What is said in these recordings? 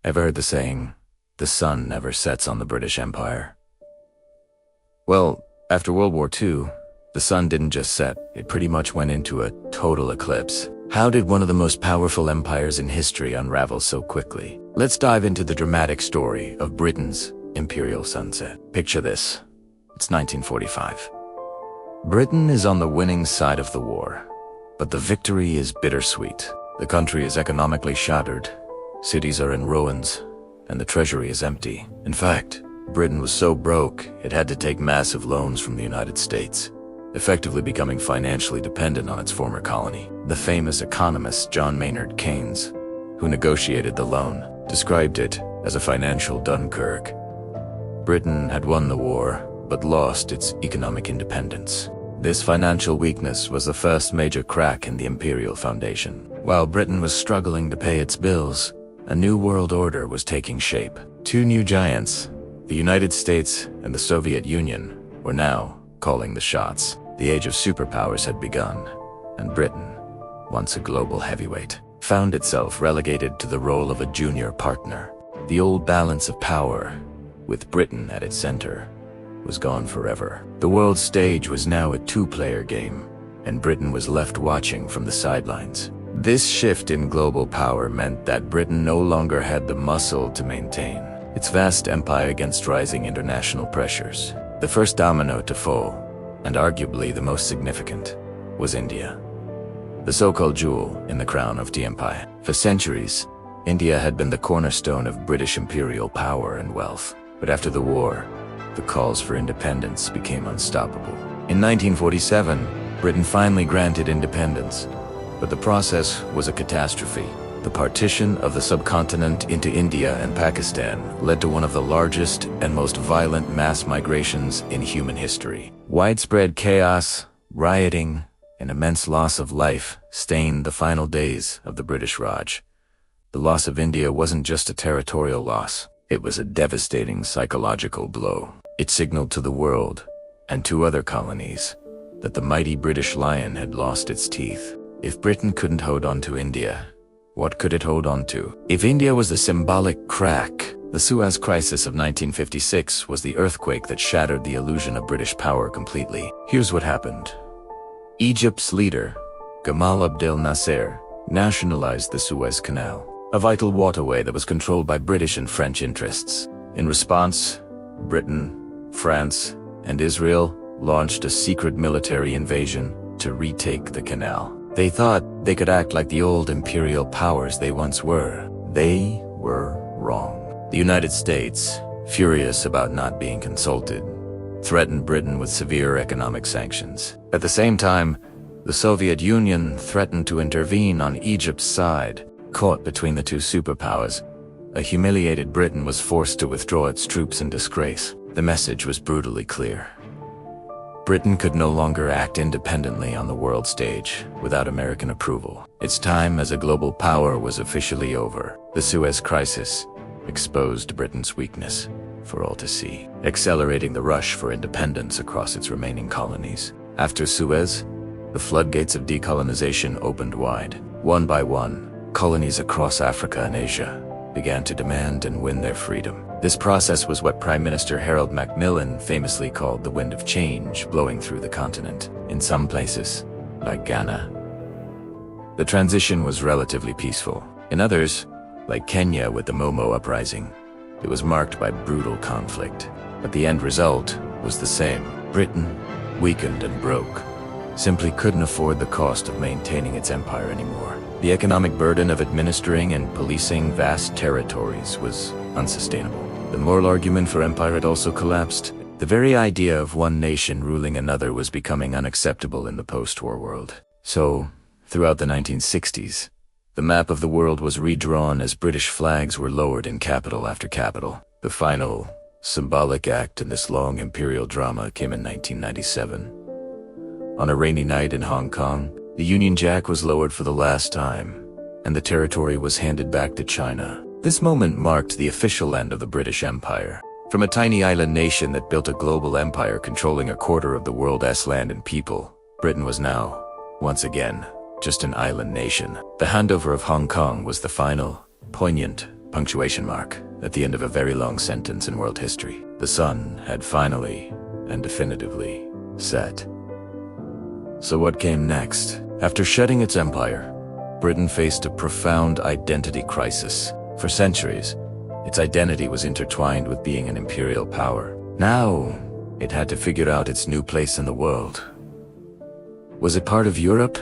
Ever heard the saying, the sun never sets on the British Empire? Well, after World War II, the sun didn't just set, it pretty much went into a total eclipse. How did one of the most powerful empires in history unravel so quickly? Let's dive into the dramatic story of Britain's imperial sunset. Picture this. It's 1945. Britain is on the winning side of the war, but the victory is bittersweet. The country is economically shattered, cities are in ruins, and the treasury is empty. In fact, Britain was so broke, it had to take massive loans from the United States, effectively becoming financially dependent on its former colony. The famous economist John Maynard Keynes, who negotiated the loan, described it as a financial Dunkirk. Britain had won the war, but lost its economic independence. This financial weakness was the first major crack in the imperial foundation. While Britain was struggling to pay its bills, a new world order was taking shape. Two new giants, the United States and the Soviet Union, were now calling the shots. The age of superpowers had begun, and Britain, once a global heavyweight, found itself relegated to the role of a junior partner. The old balance of power, with Britain at its center, was gone forever. The world stage was now a two-player game, and Britain was left watching from the sidelines. This shift in global power meant that Britain no longer had the muscle to maintain its vast empire against rising international pressures. The first domino to fall, and arguably the most significant, was India, the so-called jewel in the crown of the empire. For centuries, India had been the cornerstone of British imperial power and wealth. But after the war, the calls for independence became unstoppable. In 1947, Britain finally granted independence, but the process was a catastrophe. The partition of the subcontinent into India and Pakistan led to one of the largest and most violent mass migrations in human history. Widespread chaos, rioting, and immense loss of life stained the final days of the British Raj. The loss of India wasn't just a territorial loss. It was a devastating psychological blow. It signaled to the world, and to other colonies, that the mighty British lion had lost its teeth. If Britain couldn't hold on to India, what could it hold on to? If India was the symbolic crack, the Suez Crisis of 1956 was the earthquake that shattered the illusion of British power completely. Here's what happened. Egypt's leader, Gamal Abdel Nasser, nationalized the Suez Canal, a vital waterway that was controlled by British and French interests. In response, Britain, France, and Israel launched a secret military invasion to retake the canal. They thought they could act like the old imperial powers they once were. They were wrong. The United States, furious about not being consulted, threatened Britain with severe economic sanctions. At the same time, the Soviet Union threatened to intervene on Egypt's side. Caught between the two superpowers, a humiliated Britain was forced to withdraw its troops in disgrace. The message was brutally clear. Britain could no longer act independently on the world stage without American approval. Its time as a global power was officially over. The Suez Crisis exposed Britain's weakness for all to see, accelerating the rush for independence across its remaining colonies. After Suez, the floodgates of decolonization opened wide. One by one, colonies across Africa and Asia began to demand and win their freedom. This process was what Prime Minister Harold Macmillan famously called the wind of change blowing through the continent. In some places, like Ghana, the transition was relatively peaceful. In others, like Kenya with the Momo uprising, it was marked by brutal conflict. But the end result was the same. Britain, weakened and broke, simply couldn't afford the cost of maintaining its empire anymore. The economic burden of administering and policing vast territories was unsustainable. The moral argument for empire had also collapsed. The very idea of one nation ruling another was becoming unacceptable in the post-war world. So, throughout the 1960s, the map of the world was redrawn as British flags were lowered in capital after capital. The final, symbolic act in this long imperial drama came in 1997. On a rainy night in Hong Kong, the Union Jack was lowered for the last time, and the territory was handed back to China. This moment marked the official end of the British Empire. From a tiny island nation that built a global empire controlling a quarter of the world's land and people, Britain was now, once again, just an island nation. The handover of Hong Kong was the final, poignant, punctuation mark at the end of a very long sentence in world history. The sun had finally and definitively set. So what came next? After shedding its empire, Britain faced a profound identity crisis. For centuries, its identity was intertwined with being an imperial power. Now, it had to figure out its new place in the world. Was it part of Europe?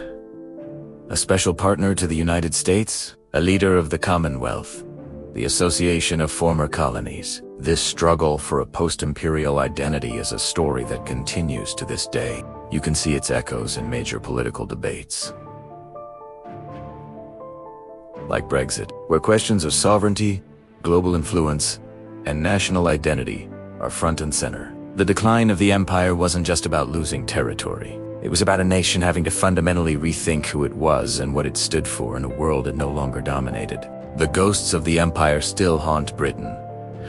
A special partner to the United States? A leader of the Commonwealth? The Association of Former Colonies? This struggle for a post-imperial identity is a story that continues to this day. You can see its echoes in major political debates, like Brexit, where questions of sovereignty, global influence, and national identity are front and center. The decline of the empire wasn't just about losing territory. It was about a nation having to fundamentally rethink who it was and what it stood for in a world it no longer dominated. The ghosts of the empire still haunt Britain,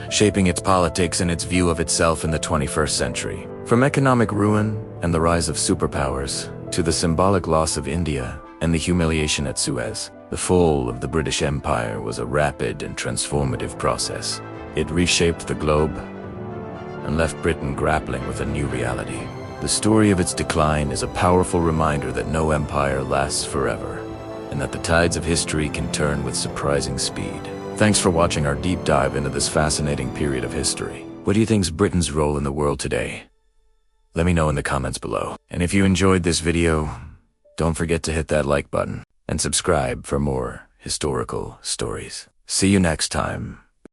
shaping its politics and its view of itself in the 21st century. From economic ruin and the rise of superpowers, to the symbolic loss of India and the humiliation at Suez, the fall of the British Empire was a rapid and transformative process. It reshaped the globe and left Britain grappling with a new reality. The story of its decline is a powerful reminder that no empire lasts forever, and that the tides of history can turn with surprising speed. Thanks for watching our deep dive into this fascinating period of history. What do you think is Britain's role in the world today? Let me know in the comments below. And if you enjoyed this video, don't forget to hit that like button and subscribe for more historical stories. See you next time.